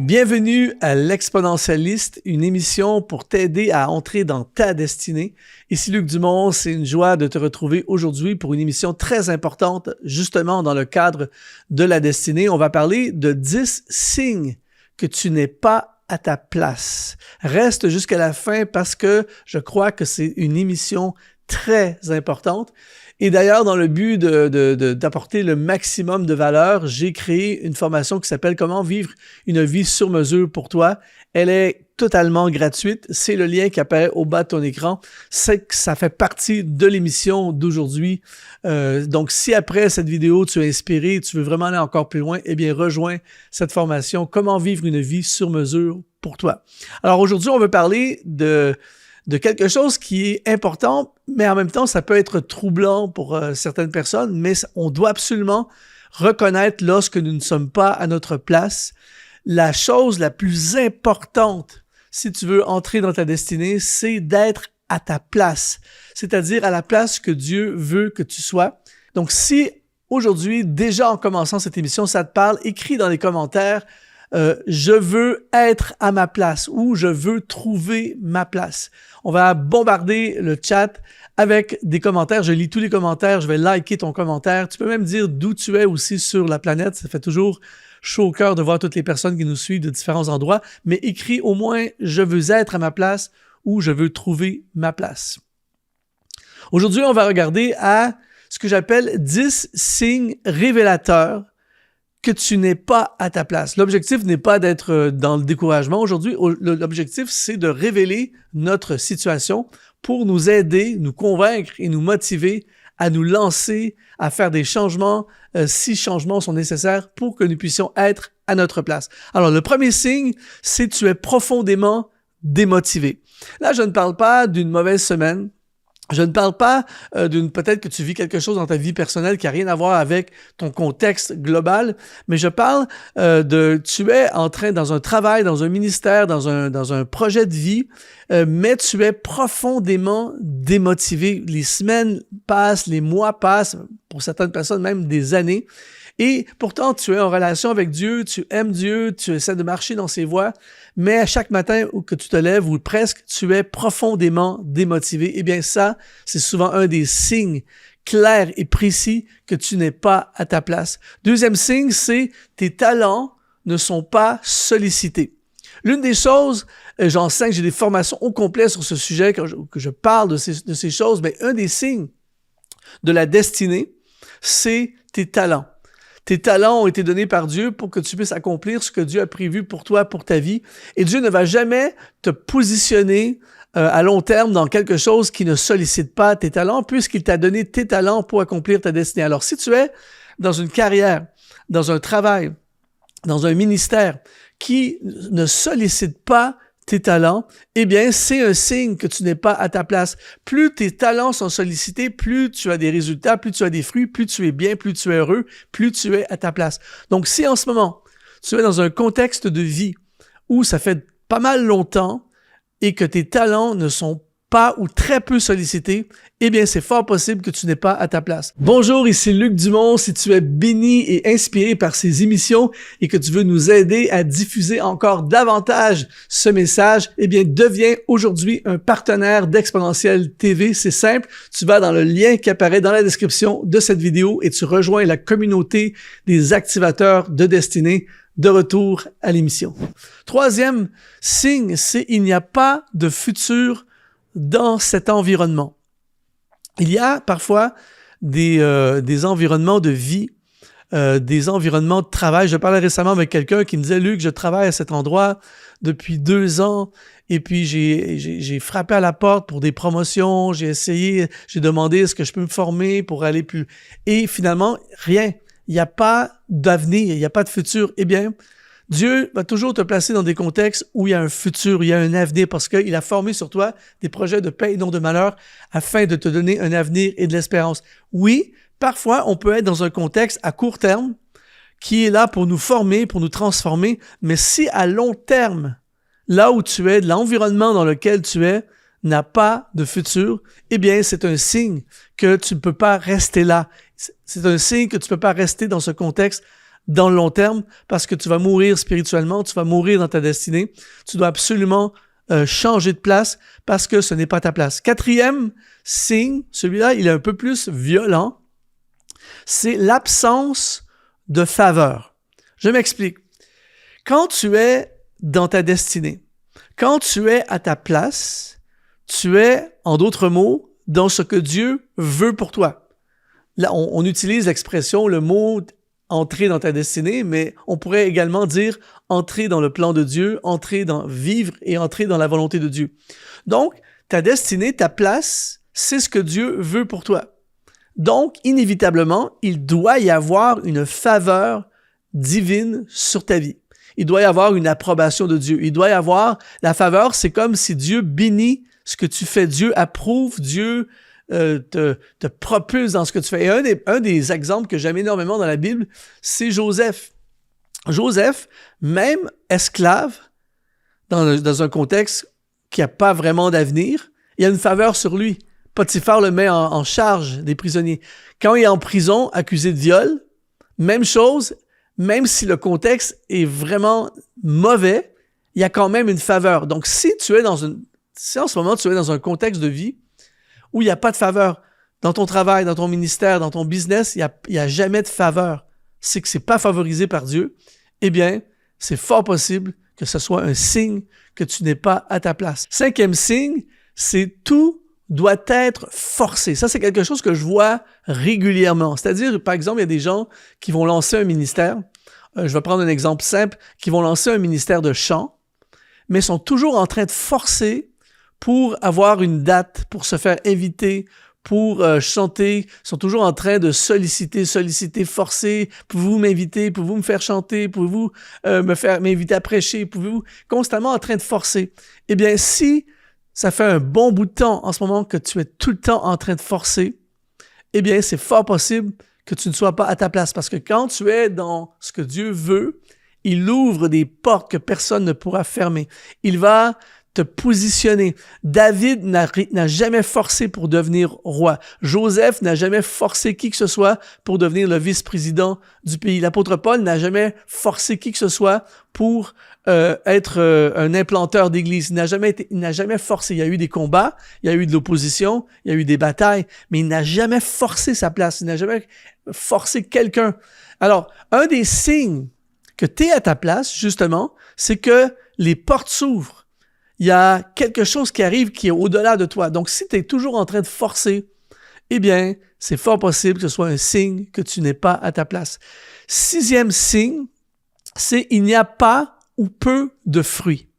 Bienvenue à l'Exponentialiste, une émission pour t'aider à entrer dans ta destinée. Ici Luc Dumont, c'est une joie de te retrouver aujourd'hui pour une émission très importante, justement dans le cadre de la destinée. On va parler de 10 signes que tu n'es pas à ta place. Reste jusqu'à la fin parce que je crois que c'est une émission très importante. Et d'ailleurs, dans le but d'apporter le maximum de valeur, j'ai créé une formation qui s'appelle « Comment vivre une vie sur mesure pour toi ». Elle est totalement gratuite. C'est le lien qui apparaît au bas de ton écran. C'est que ça fait partie de l'émission d'aujourd'hui. Donc, si après cette vidéo, tu es inspiré, tu veux vraiment aller encore plus loin, eh bien, rejoins cette formation « Comment vivre une vie sur mesure pour toi ». Alors, aujourd'hui, on veut parler de quelque chose qui est important, mais en même temps, ça peut être troublant pour certaines personnes, mais on doit absolument reconnaître lorsque nous ne sommes pas à notre place. La chose la plus importante, si tu veux entrer dans ta destinée, c'est d'être à ta place, c'est-à-dire à la place que Dieu veut que tu sois. Donc, si aujourd'hui, déjà en commençant cette émission, ça te parle, écris dans les commentaires je veux être à ma place ou je veux trouver ma place. On va bombarder le chat avec des commentaires. Je lis tous les commentaires, je vais liker ton commentaire. Tu peux même dire d'où tu es aussi sur la planète. Ça fait toujours chaud au cœur de voir toutes les personnes qui nous suivent de différents endroits. Mais écris au moins « Je veux être à ma place » ou « Je veux trouver ma place ». Aujourd'hui, on va regarder à ce que j'appelle 10 signes révélateurs que tu n'es pas à ta place. L'objectif n'est pas d'être dans le découragement aujourd'hui. L'objectif, c'est de révéler notre situation pour nous aider, nous convaincre et nous motiver à nous lancer, à faire des changements, si changements sont nécessaires pour que nous puissions être à notre place. Alors, le premier signe, c'est que tu es profondément démotivé. Là, je ne parle pas d'une mauvaise semaine. Je ne parle pas peut-être que tu vis quelque chose dans ta vie personnelle qui n'a rien à voir avec ton contexte global, mais je parle tu es en train, dans un travail, dans un ministère, dans un projet de vie, mais tu es profondément démotivé. Les semaines passent, les mois passent, pour certaines personnes même des années. Et pourtant, tu es en relation avec Dieu, tu aimes Dieu, tu essaies de marcher dans ses voies, mais à chaque matin que tu te lèves, ou presque, tu es profondément démotivé. Eh bien ça, c'est souvent un des signes clairs et précis que tu n'es pas à ta place. Deuxième signe, c'est tes talents ne sont pas sollicités. L'une des choses, j'enseigne, j'ai des formations au complet sur ce sujet, que je parle de ces choses, mais un des signes de la destinée, c'est tes talents. Tes talents ont été donnés par Dieu pour que tu puisses accomplir ce que Dieu a prévu pour toi, pour ta vie. Et Dieu ne va jamais te positionner à long terme dans quelque chose qui ne sollicite pas tes talents, puisqu'il t'a donné tes talents pour accomplir ta destinée. Alors, si tu es dans une carrière, dans un travail, dans un ministère qui ne sollicite pas tes talents, eh bien, c'est un signe que tu n'es pas à ta place. Plus tes talents sont sollicités, plus tu as des résultats, plus tu as des fruits, plus tu es bien, plus tu es heureux, plus tu es à ta place. Donc, si en ce moment, tu es dans un contexte de vie où ça fait pas mal longtemps et que tes talents ne sont pas ou très peu sollicités, eh bien, c'est fort possible que tu n'es pas à ta place. Bonjour, ici Luc Dumont. Si tu es béni et inspiré par ces émissions et que tu veux nous aider à diffuser encore davantage ce message, eh bien, deviens aujourd'hui un partenaire d'Exponentiel TV. C'est simple. Tu vas dans le lien qui apparaît dans la description de cette vidéo et tu rejoins la communauté des activateurs de destinée. De retour à l'émission. Troisième signe, c'est il n'y a pas de futur dans cet environnement. Il y a parfois des environnements de vie, des environnements de travail. Je parlais récemment avec quelqu'un qui me disait « Luc, je travaille à cet endroit depuis 2 ans et puis j'ai frappé à la porte pour des promotions, j'ai essayé, j'ai demandé est-ce que je peux me former pour aller plus... » Et finalement, rien. Il n'y a pas d'avenir, il n'y a pas de futur. Eh bien, Dieu va toujours te placer dans des contextes où il y a un futur, il y a un avenir, parce qu'il a formé sur toi des projets de paix et non de malheur afin de te donner un avenir et de l'espérance. Oui, parfois, on peut être dans un contexte à court terme qui est là pour nous former, pour nous transformer, mais si à long terme, là où tu es, l'environnement dans lequel tu es, n'a pas de futur, eh bien, c'est un signe que tu ne peux pas rester là. C'est un signe que tu ne peux pas rester dans ce contexte dans le long terme parce que tu vas mourir spirituellement, tu vas mourir dans ta destinée. Tu dois absolument changer de place parce que ce n'est pas ta place. Quatrième signe, celui-là, il est un peu plus violent, c'est l'absence de faveur. Je m'explique. Quand tu es dans ta destinée, quand tu es à ta place, tu es, en d'autres mots, dans ce que Dieu veut pour toi. Là, on utilise l'expression, le mot « entrer dans ta destinée », mais on pourrait également dire « entrer dans le plan de Dieu »,« entrer dans vivre » et « entrer dans la volonté de Dieu ». Donc, ta destinée, ta place, c'est ce que Dieu veut pour toi. Donc, inévitablement, il doit y avoir une faveur divine sur ta vie. Il doit y avoir une approbation de Dieu. Il doit y avoir la faveur, c'est comme si Dieu bénit ce que tu fais. Dieu approuve, Dieu te propulse dans ce que tu fais. Et un des exemples que j'aime énormément dans la Bible, c'est Joseph. Joseph, même esclave, dans un contexte qui n'a pas vraiment d'avenir, il y a une faveur sur lui. Potiphar le met en charge des prisonniers. Quand il est en prison, accusé de viol, même chose, même si le contexte est vraiment mauvais, il y a quand même une faveur. Donc, si en ce moment tu es dans un contexte de vie où il n'y a pas de faveur, dans ton travail, dans ton ministère, dans ton business, il n'y a jamais de faveur, c'est que ce n'est pas favorisé par Dieu, eh bien, c'est fort possible que ce soit un signe que tu n'es pas à ta place. Cinquième signe, c'est tout doit être forcé. Ça, c'est quelque chose que je vois régulièrement. C'est-à-dire, par exemple, il y a des gens qui vont lancer un ministère. Je vais prendre un exemple simple, qui vont lancer un ministère de chant, mais sont toujours en train de forcer pour avoir une date, pour se faire inviter, pour chanter, sont toujours en train de solliciter, forcer. Pouvez-vous m'inviter? Pouvez-vous me faire chanter? Pouvez-vous m'inviter à prêcher? Pouvez-vous constamment en train de forcer? Eh bien, si ça fait un bon bout de temps en ce moment que tu es tout le temps en train de forcer, eh bien, c'est fort possible que tu ne sois pas à ta place. Parce que quand tu es dans ce que Dieu veut, il ouvre des portes que personne ne pourra fermer. Il va te positionner. David n'a jamais forcé pour devenir roi. Joseph n'a jamais forcé qui que ce soit pour devenir le vice-président du pays. L'apôtre Paul n'a jamais forcé qui que ce soit pour être un implanteur d'église. Il n'a jamais forcé. Il y a eu des combats, il y a eu de l'opposition, il y a eu des batailles, mais il n'a jamais forcé sa place. Il n'a jamais forcé quelqu'un. Alors, un des signes que tu es à ta place, justement, c'est que les portes s'ouvrent. Il y a quelque chose qui arrive qui est au-delà de toi. Donc, si tu es toujours en train de forcer, eh bien, c'est fort possible que ce soit un signe que tu n'es pas à ta place. Sixième signe, c'est il n'y a pas ou peu de fruits.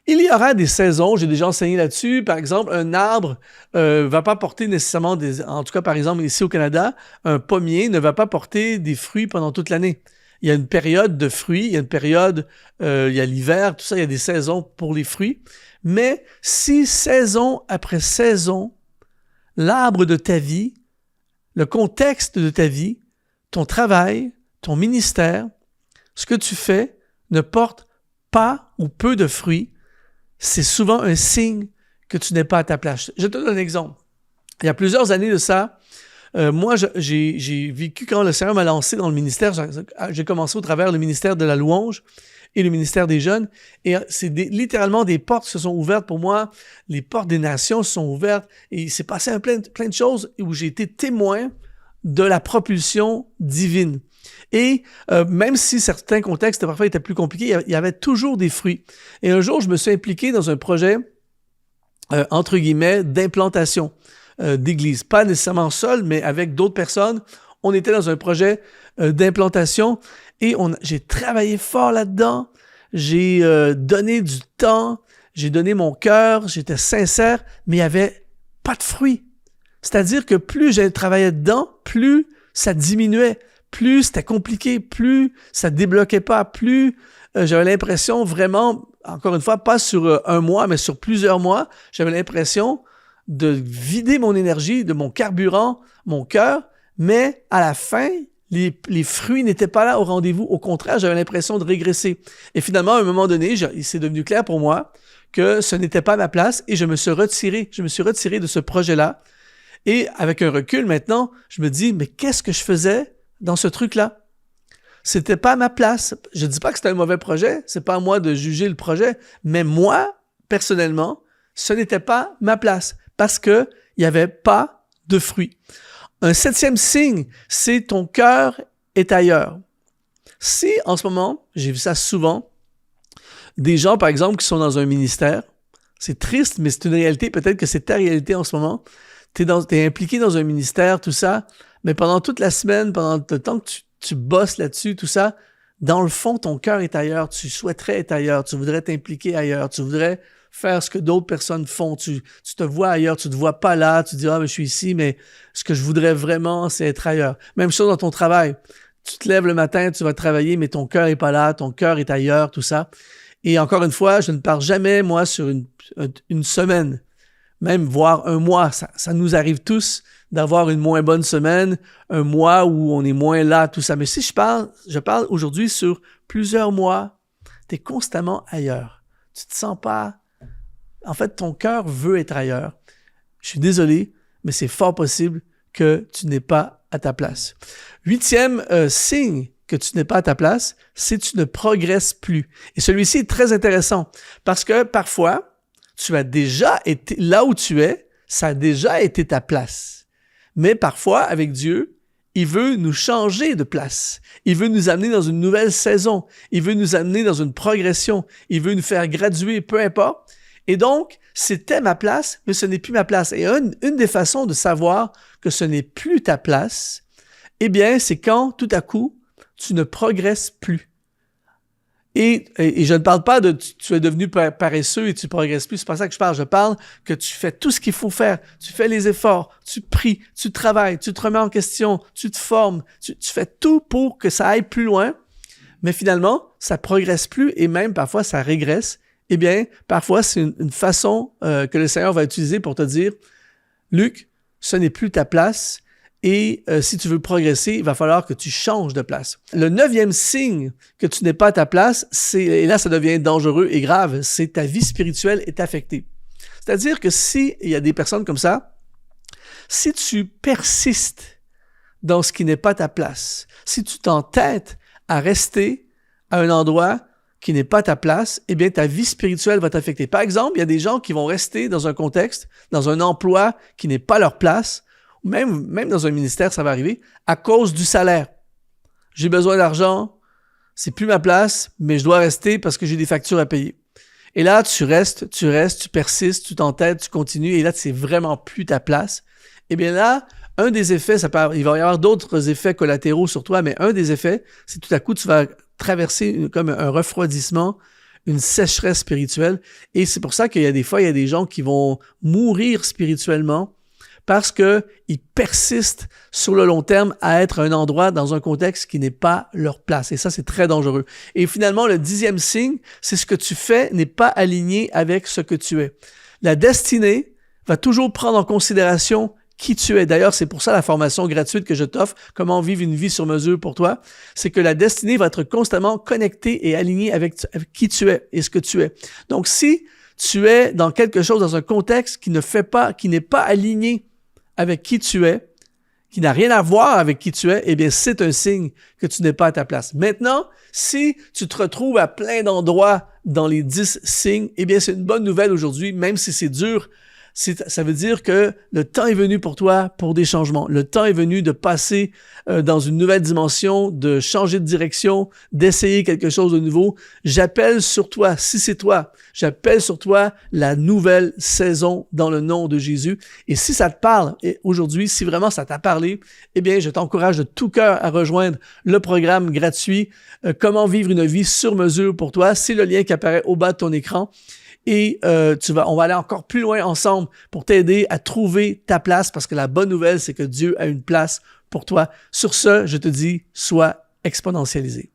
Il y aura des saisons, j'ai déjà enseigné là-dessus. Par exemple, un arbre va pas porter nécessairement en tout cas, par exemple, ici au Canada, un pommier ne va pas porter des fruits pendant toute l'année. Il y a une période de fruits, il y a une période, il y a l'hiver, tout ça, il y a des saisons pour les fruits. Mais si saison après saison, l'arbre de ta vie, le contexte de ta vie, ton travail, ton ministère, ce que tu fais ne porte pas ou peu de fruits, c'est souvent un signe que tu n'es pas à ta place. Je te donne un exemple. Il y a plusieurs années de ça, moi, j'ai vécu quand le Seigneur m'a lancé dans le ministère. J'ai commencé au travers le ministère de la louange et le ministère des jeunes. Et c'est littéralement des portes qui se sont ouvertes pour moi. Les portes des nations se sont ouvertes. Et il s'est passé plein de choses où j'ai été témoin de la propulsion divine. Et même si certains contextes parfois étaient plus compliqués, il y avait toujours des fruits. Et un jour, je me suis impliqué dans un projet, entre guillemets, d'implantation d'église. Pas nécessairement seul, mais avec d'autres personnes. On était dans un projet d'implantation et j'ai travaillé fort là-dedans. J'ai donné du temps, j'ai donné mon cœur, j'étais sincère, mais il n'y avait pas de fruits. C'est-à-dire que plus j'ai travaillé dedans, plus ça diminuait, plus c'était compliqué, plus ça débloquait pas, plus j'avais l'impression vraiment, encore une fois, pas sur un mois, mais sur plusieurs mois, j'avais l'impression de vider mon énergie, de mon carburant, mon cœur, mais à la fin, les fruits n'étaient pas là au rendez-vous. Au contraire, j'avais l'impression de régresser. Et finalement, à un moment donné, il s'est devenu clair pour moi que ce n'était pas ma place et je me suis retiré. Je me suis retiré de ce projet-là. Et avec un recul maintenant, je me dis, mais qu'est-ce que je faisais dans ce truc-là? c'était pas ma place. Je dis pas que c'était un mauvais projet, c'est pas à moi de juger le projet, mais moi, personnellement, ce n'était pas ma place parce que il y avait pas de fruits. Un 7e signe, c'est ton cœur est ailleurs. Si, en ce moment, j'ai vu ça souvent, des gens, par exemple, qui sont dans un ministère, c'est triste, mais c'est une réalité, peut-être que c'est ta réalité en ce moment, t'es impliqué dans un ministère, tout ça, mais pendant toute la semaine, pendant le temps que tu bosses là-dessus, tout ça, dans le fond, ton cœur est ailleurs, tu souhaiterais être ailleurs, tu voudrais t'impliquer ailleurs, tu voudrais faire ce que d'autres personnes font, tu te vois ailleurs, tu te vois pas là, tu te dis « Ah, mais je suis ici, mais ce que je voudrais vraiment, c'est être ailleurs. » Même chose dans ton travail. Tu te lèves le matin, tu vas travailler, mais ton cœur est pas là, ton cœur est ailleurs, tout ça. Et encore une fois, je ne parle jamais, moi, sur une semaine, même voire un mois. Ça nous arrive tous d'avoir une moins bonne semaine, un mois où on est moins là, tout ça. Mais si je parle aujourd'hui sur plusieurs mois, tu es constamment ailleurs. Tu te sens pas... En fait, ton cœur veut être ailleurs. Je suis désolé, mais c'est fort possible que tu n'es pas à ta place. 8e signe que tu n'es pas à ta place, c'est que tu ne progresses plus. Et celui-ci est très intéressant parce que parfois, tu as déjà été là où tu es, ça a déjà été ta place. Mais parfois, avec Dieu, il veut nous changer de place. Il veut nous amener dans une nouvelle saison. Il veut nous amener dans une progression. Il veut nous faire graduer, peu importe. Et donc, c'était ma place, mais ce n'est plus ma place. Et une des façons de savoir que ce n'est plus ta place, eh bien, c'est quand, tout à coup, tu ne progresses plus. Et je ne parle pas de tu es devenu paresseux et tu ne progresses plus, c'est pas ça que je parle. Je parle que tu fais tout ce qu'il faut faire. Tu fais les efforts, tu pries, tu travailles, tu te remets en question, tu te formes, tu fais tout pour que ça aille plus loin. Mais finalement, ça ne progresse plus et même parfois ça régresse. Eh bien, parfois, c'est une façon que le Seigneur va utiliser pour te dire « Luc, ce n'est plus ta place et si tu veux progresser, il va falloir que tu changes de place. » Le 9e signe que tu n'es pas à ta place, et là, ça devient dangereux et grave, c'est ta vie spirituelle est affectée. C'est-à-dire que s'il y a des personnes comme ça, si tu persistes dans ce qui n'est pas ta place, si tu t'entêtes à rester à un endroit qui n'est pas ta place, eh bien, ta vie spirituelle va t'affecter. Par exemple, il y a des gens qui vont rester dans un contexte, dans un emploi qui n'est pas leur place, ou même dans un ministère, ça va arriver, à cause du salaire. J'ai besoin d'argent, c'est plus ma place, mais je dois rester parce que j'ai des factures à payer. Et là, tu restes, tu persistes, tu t'entêtes, tu continues, et là, c'est vraiment plus ta place. Eh bien là, un des effets, il va y avoir d'autres effets collatéraux sur toi, mais un des effets, c'est tout à coup, tu vas traverser comme un refroidissement, une sécheresse spirituelle. Et c'est pour ça qu'il y a des fois, il y a des gens qui vont mourir spirituellement parce qu'ils persistent sur le long terme à être à un endroit dans un contexte qui n'est pas leur place. Et ça, c'est très dangereux. Et finalement, le 10e signe, c'est ce que tu fais n'est pas aligné avec ce que tu es. La destinée va toujours prendre en considération qui tu es. D'ailleurs, c'est pour ça la formation gratuite que je t'offre, comment vivre une vie sur mesure pour toi, c'est que la destinée va être constamment connectée et alignée avec qui tu es et ce que tu es. Donc, si tu es dans quelque chose, dans un contexte qui n'est pas aligné avec qui tu es, qui n'a rien à voir avec qui tu es, eh bien, c'est un signe que tu n'es pas à ta place. Maintenant, si tu te retrouves à plein d'endroits dans les 10 signes, eh bien, c'est une bonne nouvelle aujourd'hui, même si c'est dur. Ça veut dire que le temps est venu pour toi pour des changements. Le temps est venu de passer dans une nouvelle dimension, de changer de direction, d'essayer quelque chose de nouveau. J'appelle sur toi, si c'est toi, j'appelle sur toi la nouvelle saison dans le nom de Jésus. Et si ça te parle aujourd'hui, si vraiment ça t'a parlé, eh bien, je t'encourage de tout cœur à rejoindre le programme gratuit Comment vivre une vie sur mesure pour toi. C'est le lien qui apparaît au bas de ton écran. Et on va aller encore plus loin ensemble pour t'aider à trouver ta place parce que la bonne nouvelle, c'est que Dieu a une place pour toi. Sur ce, je te dis, sois exponentialisé.